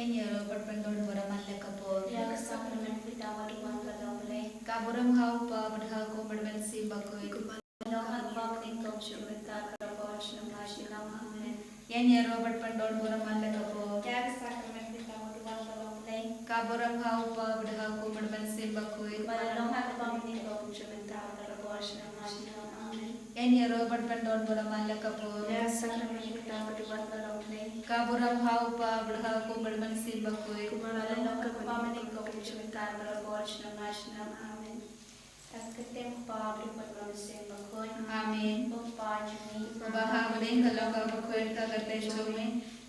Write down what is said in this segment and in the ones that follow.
Enyero perpendon boraman lekapo. Ya sakramen pitawa duman kalomle. Kaburam hau pa badha ko berben si bakoi. Lohan bakni kau syubentar karabos namashi nama amen. Enyero perpendon boraman lekapo. Ya sakramen pitawa duman kalomle. Kaburam hau pa badha ko berben si bakoi. Lohan bakni kau syubentar karabos namashi nama amen. Enyero perpendon boraman lekapo. Ya sakramen pitawa duman kalomle. Kaburam hau pa badha ko berben si bakoi. Lohan bakni kau syubentar karabos namashi nama amen. Asketem pa berpendon se bakoi. Amin. Bapa jumi. Baha bedeng kalau ka bakoi ka kate chome.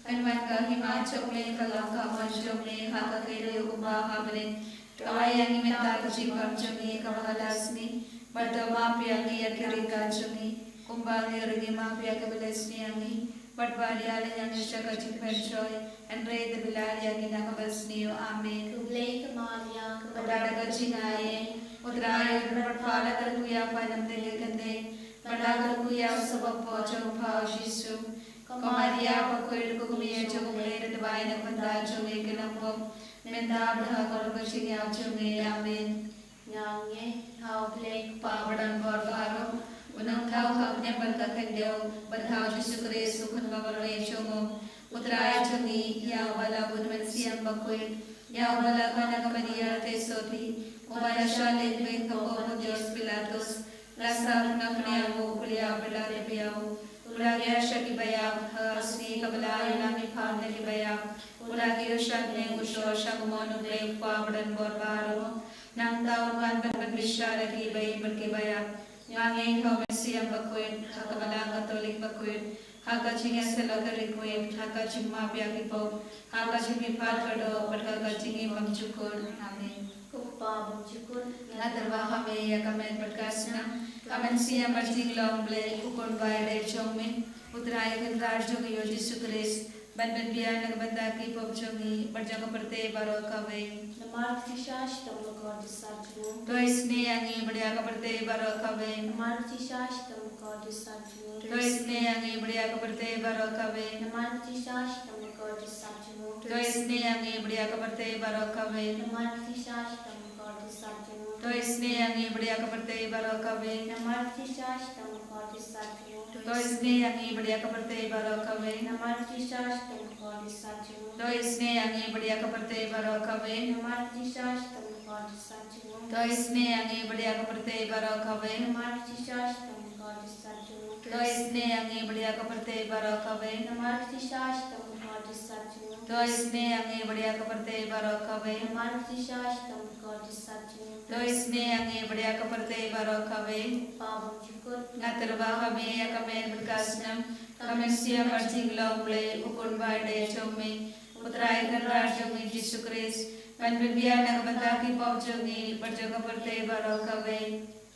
Kanwan ka hima chome kalau ka man chome ha ka kere baha bedeng. Kawayangi menta kuci kamchome kawalasmi. Bertama piangi akhiri kachome. Kumbali rigi ma piaga belesni angi. Bertwali ala yang syaka cipet joy. Andre de bilali angi nakabasni o amin. Kublai kemalia. Kepada kacingaye. Utraya berpala terkuya padam delegende. Pada terkuya sebab pocong pau Yesus. Kemaria pakuir kukumia cukup leder bayi nak benda cungi kenapom. Menta berhak kalau kecingnya cungi amin. Nyanyi hau blai Pawadan berbaru. Unang kau kapnya berkakendeu. Berhau Yesus Kristus kan bawarai cungu. Utraya cungi ya wala bun mensiam pakuir. Ya wala kana kemaria tesoti. Ubaya shale ben kapo Dios Pilatus. Rasa nafnya wo kuliah berlari biau. Ulagi syaki bayam hasni kabelai lami phamne ki bayam. Ulagi syakne usho syakmonu blek pawadan borbaru. Nang tahu kan berben bisyara ki bayi berki bayam. Ngangai kau mesiam bakuin hakabala katolik bakuin. Haka chinga selaka rikuin haka chimma biaki po. Haka chimi patkado berhaka chingi mamchukun. Amin. Kupa bujukun. Natarwa kami ya kamen berkasna. Kamen siya marjing lomble ukon bayade chongmin. Utraya kendar jongi yo Yesus Kristus. Ban biya nagbanda ki pop jongi berjaga berte baro kawe. Namar tishash tamu kau disaju. To isne yangi बढ़िया कपड़ते बारो कवे Namar tishash tamu kau disaju. तो इसने yangi बढ़िया कपड़ते बारो कवे Namar tishash tamu kau disaju. तो इसने yangi बढ़िया कपड़ते बारो कवे Namar tishash tamu kau disaju. तो इसने yangi बढ़िया कपड़ते बारो कवे Namar tishash tamu kau disaju. तो इसने yangi बढ़िया कपड़ते बारो कवे Namar tishash tamu kau disaju. तो इसने yangi बढ़िया कपड़ते बारो कवे Namar tishash tamu kau disaju. तो इसने yangi बढ़िया कपड़ते बारो कवे Namar tishash tamu kau disaju. तो इसने yangi बढ़िया कपड़ते बारो कवे Namar tishash tamu kau disaju. तो इसने yangi बढ़िया कपड़ते बारो कवे Namar tishash tamu kau disaju. तो इसने yangi बढ़िया कपड़ते बारो कवे Pabung jukut. Natarwa kami ya kami berkasnam kami siap marching lomble ukun bade chome utrai kan chome Yesus Kristus pan bibiya nagbanda ki pau chome berjaga berte baro kawe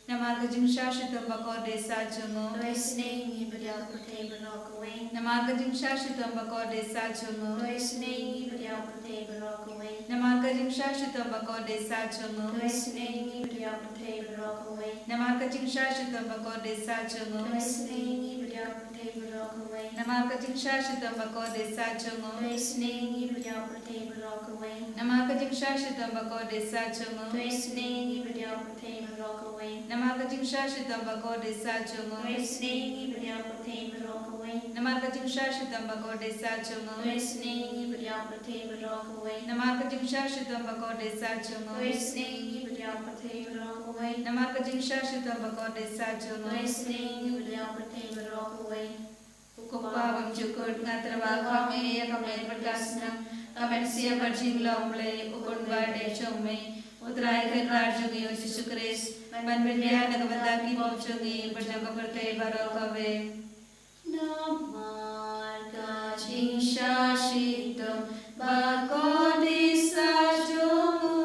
namar kajing syashitam bako desa chomo Doisnei beriau putih berokawai. namar kajing syashitam bako desa chomo Doisnei beriau putih berokawai. namar kajing syashitam bako desa chomo Doisnei beriau putih berokawai. namar kajing syashitam bako desa chomo Doisnei beriau putih berokawai. namar kajing syashitam bako desa chomo Doisnei beriau putih berokawai. namar kajing syashitam bako desa chomo Doisnei beriau putih berokawai. namar kajing syashitam bako desa chomo Doisnei beriau putih berokawai. namar kajing syashitam bako desa chomo Doisnei beriau putih berokawai. namar kajing syashitam bako desa chomo Doisnei beriau putih berokawai. namar kajing syashitam bako desa chomo Doisnei beriau putih berokawai. Kupa bangcukut ngatrawa kami ya kami berkasna kami siap berjing lomble ukun bade chome utrai kan rajungi Yesus Kristus ban berbiya nagbanda ki pocungi berjaga berte baro kawe namar kajing syashitam bako desa chomo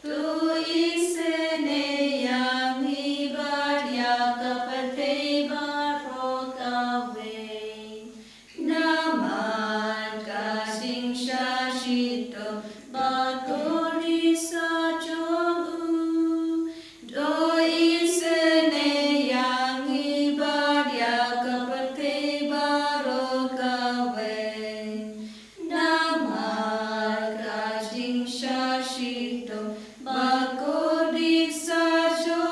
tu isene yang ibadia kapate baro kawe namar kajing syashitam bako desa chomo do isene yang ibadia kapate baro kawe namar Shito Bakodi Sajo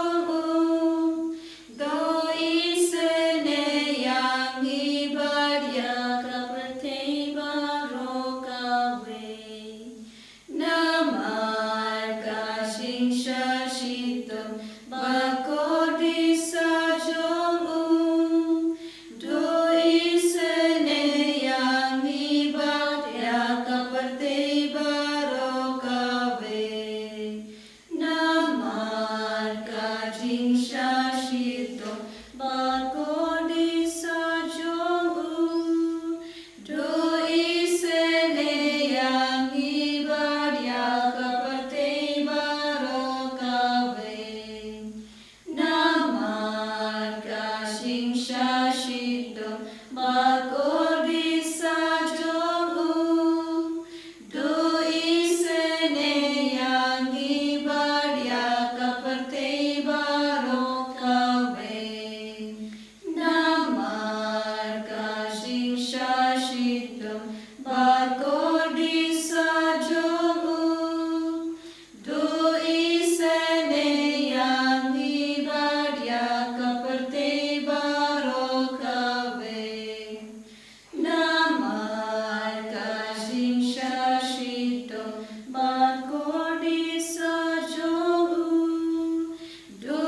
Do Isene Yang Ibadia Kaprate Baroka We Namar Kashing Shashito Bakodi Sajo Do Isene Yang Ibadia Kaprate Baroka We Namar Kashing Shashito Bakodi Sajo Do Isene Yang Ibadia Kaprate Baroka We Namar Kashing Shashito Bakodi Sajo Do Isene Yang Ibadia Kaprate Baroka We Namar Kashing Shashito Bakodi Sajo Do Isene Yang Ibadia Kaprate Baroka We Namar Kashing Shashito Bakodi Sajo Do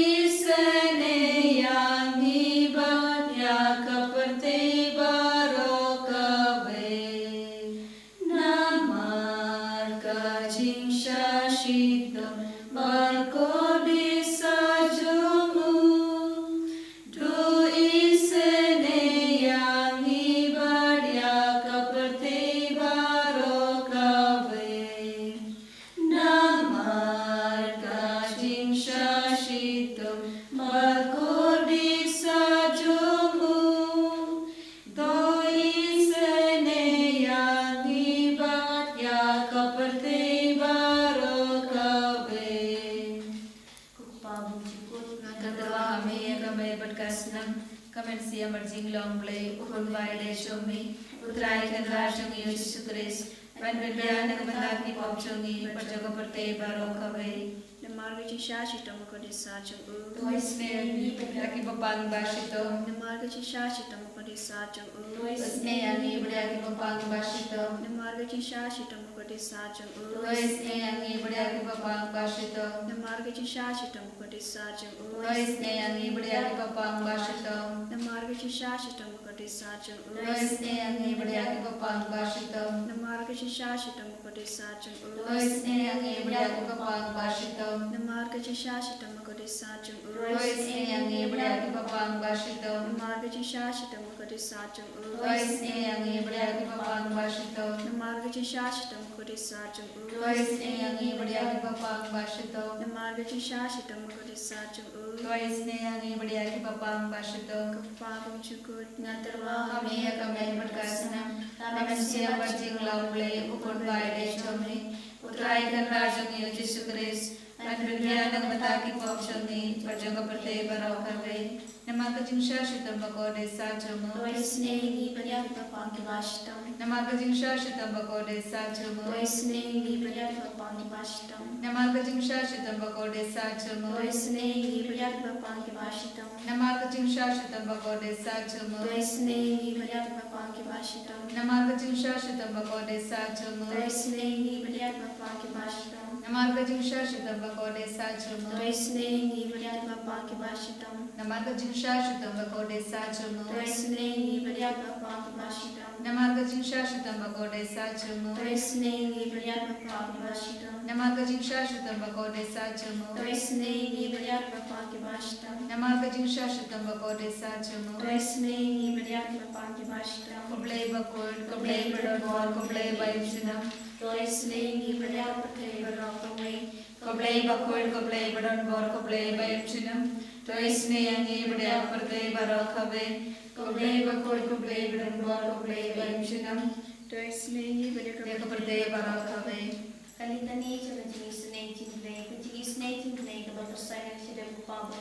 Isene Yang Ibadia Kaprate Baroka We Namar Kashing Shashito Bakodi Sajo Do Isene Yang Ibadia Kaprate Baroka We Namar Kashing Shashito Bakodi Sajo Do Isene Yang Ibadia Kaprate Baroka We Kagdawa Hame Kame Badkasnam Kamen Siya Marjing Longle Ukun Vaide Shomi Utrai Kanrashang Yesu Christ Van Vidya Nagmataki Popchongi Pajaga Pate Baroka We Namarga Shashito Makodi Sajo Tois Ne Taki Papang Bashito Namarga Shashito Makodi Sajo Tois Ne Yangi Budaki Papang Bashito Namarga Shashito Makodi Sajo Tois Ne Yangi Budaki Papang Bashito Namarga Shashito Makodi Sajo Tois Ne Yangi Budaki Papang Bashito Namarga Shashito Makodi Sajo Tois Ne Yangi Budaki Papang Bashito Namarga Shashito Makodi Sajo Tois Ne Yangi Budaki Papang Bashito Namarga Shashito Makodi Sajo Tois Ne Yangi Budaki Papang Bashito Namarga Shashito Makodi Sajo Tois Ne Yangi Budaki Papang Bashito Namarga Shashito Makodi Sajo Tois Ne Yangi Budaki Papang Bashito Namarga Shashito Makodi Sajo Tois Ne Yangi Budaki Papang Bashito Kapagam Chukut Natarwa Hame Kame Badkasnam Kamen Siya Marjing Longle Ukun Vaide Shomi Utrai Kanrashang Yesu Christ Van Vidya Nagmataki Popchongi Pajaga Pate Baroka We Namaka Shashitam Bakode Sajomo Tois Ne Ibadia Papangi Bashtam Namaka Shashitam Bakode Sajomo Tois Ne Ibadia Papangi Bashtam Namaka Shashitam Bakode Sajomo Tois Ne Ibadia Papangi Bashtam Namaka Shashitam Bakode Sajomo Tois Ne Ibadia Papangi Bashtam Namaka Shashitam Bakode Sajomo Tois Ne Ibadia Papangi Bashtam Namaka Shashitam Bakode Sajomo Tois Ne Ibadia Papangi Bashtam Namaka Shashitam Bakode Sajomo Tois Ne Ibadia Papangi Bashtam Namaka Shashitam Bakode Sajomo Tois Ne Ibadia Papangi Bashtam Namaka Shashitam Bakode Sajomo Tois Ne Ibadia Papangi Bashtam Namaka Shashitam Bakode Sajomo Tois Ne Ibadia Papangi Bashtam Koblei Bakod Koblei Bador Koblei Baimsinam Tois Ne Ibadia Papangi Bashtam Koblei Bakod Koblei Bador Koblei Baimsinam Tois Ne Yangi Budaki Pate Baroka We Koblei Bakod Koblei Bador Koblei Baimsinam Tois Ne Ibadia Pate Baroka We Kalitani Chalaji Snake Play, which is Snake Play, about the silence of the Papa.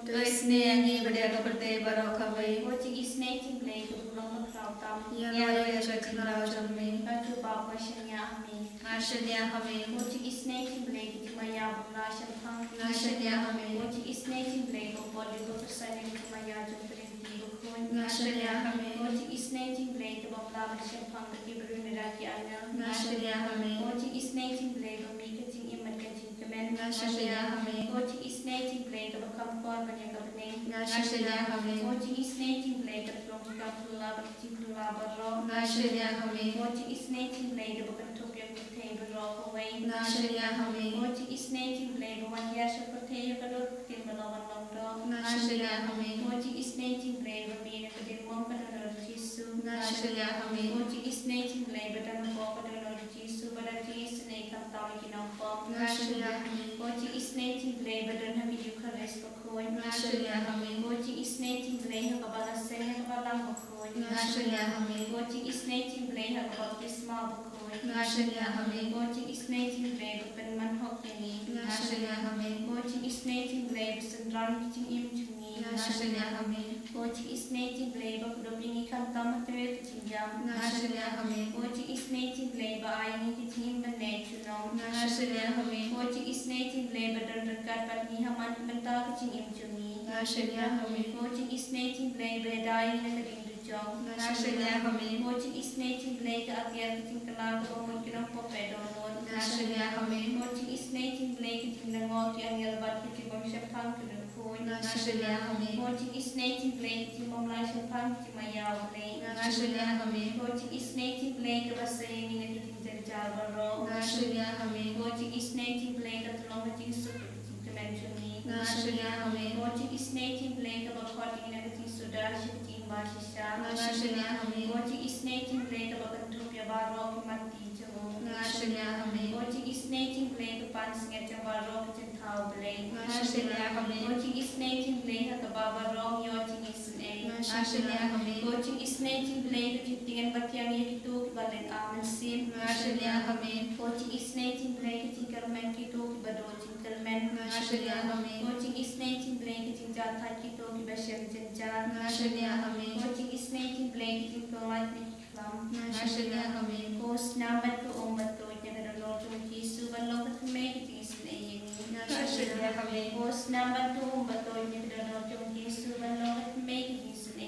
Tois Ne Yangi Budaki Seperti Barokawi, Watching is native blade of long crowd. Yanoya Shatingrao Jami, Ratu Baba Shanya Ami. Nashanya Hami, Watching is native blade of Maya Bulashan Pang. Nashanya Hami, Watching is native blade of body of Sanin to Maya Jumperin Bukun. Nashanya Hami, Watching is native blade of Blabashan Pang, the Gibru Miraki Anna. Nashanya Hami, Watching is native blade of Mikating Imakating Kamen. Nashanya Hami, Watching is native blade of a Kampor Banyakabane. Nashanya Hami, Watching is native blade of Longkapula, Tikula Barro. Nashanya Hami, Watching is native blade of a Kantopia Kutay Barro away. Nashanya Hami, Watching is native blade of one Yasha Kutay Barro, Timbalon Longdog. Nashanya Hami, Watching is native blade of Mina Kadin Mokan or Jisu. Nashanya Hami, Watching is native blade but I'm a Popa or Jisu, but at least an Akam Talikin of Nashanya Hami, Watching is native blade but don't have Eucharist for coin. Nashanya Hami, Watching is native blade of Kabala Sen Kabalang for coin. Nashanya Hami, Watching is native blade of Baptismal for coin. Nashanya Hami, Watching is native blade of Penman Hokini. Nashanya Hami, Watching is native blade of Sandran Kitting Imchuni. Nashanya Hami, Watching is native blade of Dobini Kantam Tinjam. Nashanya Hami, Watching is native blade of Ayani Kitting Manatuno. Nashanya Hami, Watching is native blade of Dunderkat Patni Haman Mental Kitting Imchuni. Nashanya Hami, Watching is native blade of Dying in the Jong. Nashanya Hami, Watching is native blade of Akiating Kalang or Monkino Popedo. Nashanya Hami, Watching is native blade in the Moti and Yelbat Kitting Bishop Tank to the Coin. Nashanya Hami, Watching is native blade in Momlash Punk to Maya Blade. Nashanya Hami, Watching is native blade of a saying in the Kitting Java Row. Nashanya Hami, Watching is native blade of the Longing Super to mention me. Nashanya Hami, Watching is native blade of a cotting and everything Sudash in Bashisha. Nashanya Hami, Watching is native blade of a Kantopia Barrock Mati Jamo. Nashanya Hami, Watching is native blade of Pansing at a Barrock and Tau Blade. Nashanya Hami, Watching is native blade of the Baba Rong Yachting is an A. Nashanya Hami, Watching is native blade of Kitting and Batiang Yakitu Balen Aman Sim. Nashanya Hami, Watching is native blade of Tinkerman Kitu Badojing Kerman. Nashanya Hami, Watching is native blade of Tinjata Kitu Basham Janjar. Nashanya Hami, Watching is native blade of Tinkerman Kilam. Nashanya Hami, Post number to Omato, never know to Kisu, but look at me, it is a Nashanya Hami, Post number 2, but never know to Kisu, but look at me, it is a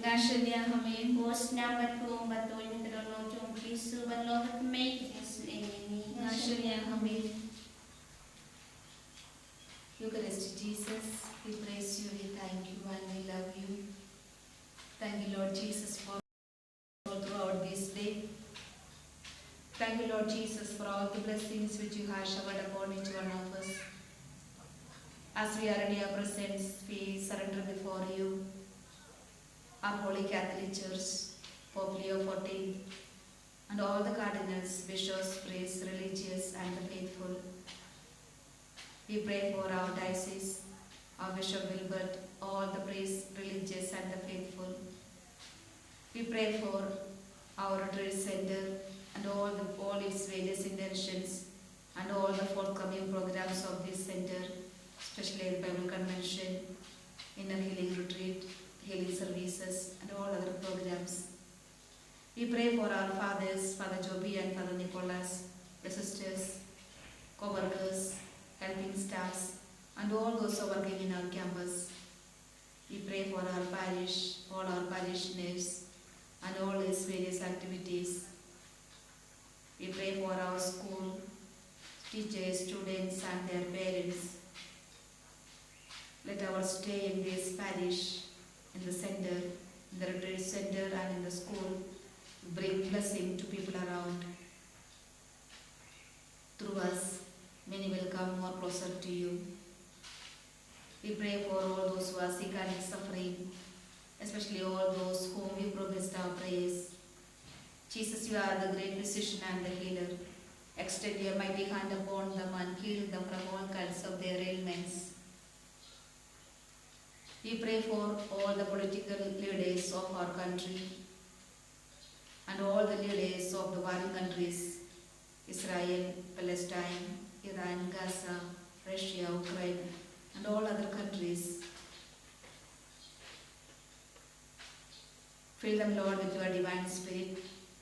Nashanya Hami, Post number 2, but never know to Kisu, but look at me, it is a Nashanya Hami. Eucharist Jesus, we praise you, we thank you, and we love you. Thank you, Lord Jesus, for all throughout this day. Thank you, Lord Jesus, for all the blessings which you have showered upon each one of us. As we are in your presence, we surrender before you our Holy Catholic Church, Pope Leo XIV, and all the cardinals, bishops, priests, religious, and the faithful. We pray for our diocese, our Bishop Wilbert, all the priests, religious, and the faithful. We pray for our retreat center and all its various intentions and all the forthcoming programs of this center, especially the Bible Convention, Inner Healing Retreat, Healing Services, and all other programs. We pray for our fathers, Father Joby and Father Nicholas, the sisters, co-workers, helping staffs, and all those who are working in our campus. We pray for our parish, all our parishioners, and all its various activities. We pray for our school, teachers, students, and their parents. Let our stay in this parish, in the center, in the retreat center, and in the school bring blessing to people around. Through us, many will come more closer to you. We pray for all those who are sick and suffering, especially all those whom we progressed our prayers. Jesus, you are the great physician and the healer. Extend your mighty hand upon them and heal them from all kinds of their ailments. We pray for all the political leaders of our country and all the leaders of the warring countries, Israel, Palestine, Iran, Gaza, Russia, Ukraine, and all other countries. Fill them, Lord, with your divine spirit.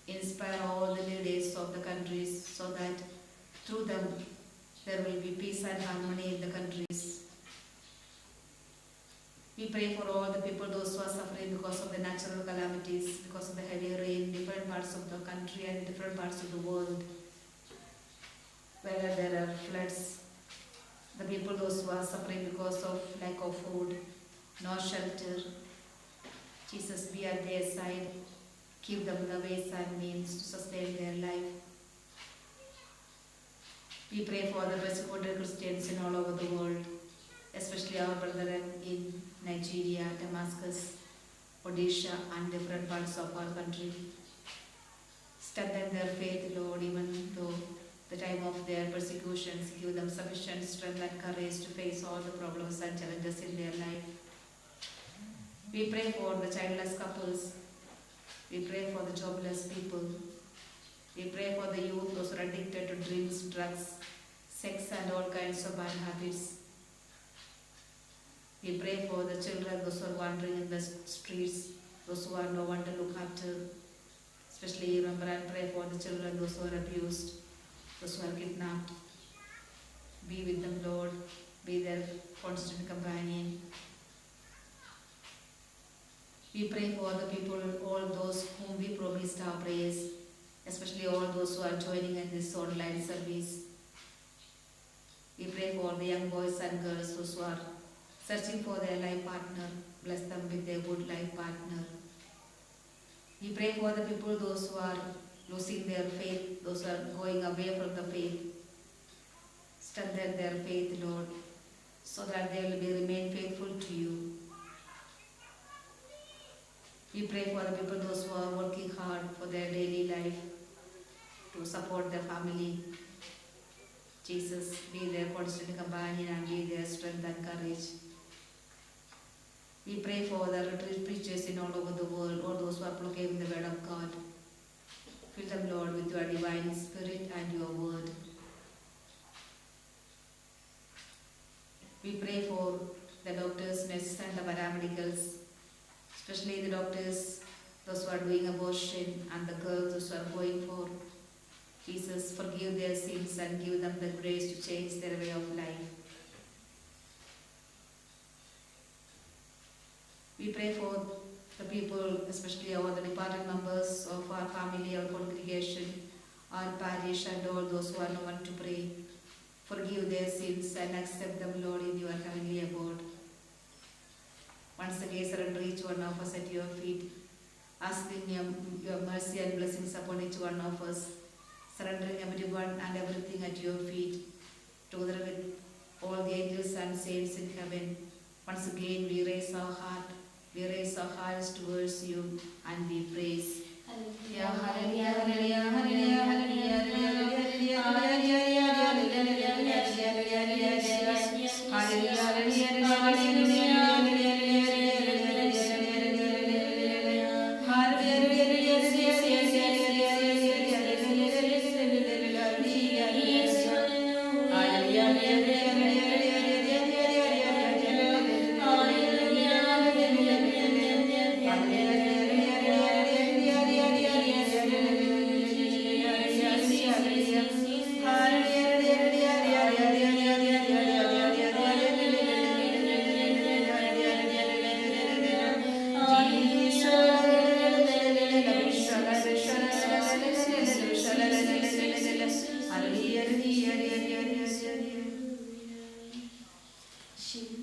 Inspire all the leaders of the countries so that through them there will be peace and harmony in the countries. We pray for all the people, those who are suffering because of the natural calamities, because of the heavy rain in different parts of the country and different parts of the world, where there are floods. The people, those who are suffering because of lack of food, no shelter. Jesus, be at their side. Give them the ways and means to sustain their life. We pray for the persecuted Christians in all over the world, especially our brethren in Nigeria, Damascus, Odisha, and different parts of our country. Strengthen their faith, Lord, even though the time of their persecutions. Give them sufficient strength and courage to face all the problems and challenges in their life. We pray for the childless couples. We pray for the jobless people. We pray for the youth, those who are addicted to drinks, drugs, sex, and all kinds of bad habits. We pray for the children, those who are wandering in the streets, those who have no one to look after. Especially remember and pray for the children, those who are abused, those who are kidnapped. Be with them, Lord. Be their constant companion. We pray for the people, all those whom we promised our prayers, especially all those who are joining in this online service. We pray for the young boys and girls, those who are searching for their life partner. Bless them with their good life partner. We pray for the people, those who are losing their faith, those who are going away from the faith. Strengthen their faith, Lord, so that they will remain faithful to you. We pray for the people, those who are working hard for their daily life to support their family. Jesus, be their constant companion and be their strength and courage. We pray for the retreat preachers in all over the world, all those who are proclaiming the word of God. Fill them, Lord, with your divine spirit and your word. We pray for the doctors, nurses, and the paramedicals, especially the doctors, those who are doing abortion, and the girls, those who are going for. Jesus, forgive their sins and give them the grace to change their way of life. We pray for the people, especially all the departed members of our family, our congregation, our parish, and all those who are no one to pray. Forgive their sins and accept them, Lord, in your heavenly abode. Once again, surrender each one of us at your feet, asking your mercy and blessings upon each one of us, surrendering everyone and everything at your feet, together with all the angels and saints in heaven. Once again, we raise our hearts towards you and we praise. Hallelujah, hallelujah, hallelujah, hallelujah, hallelujah, hallelujah, She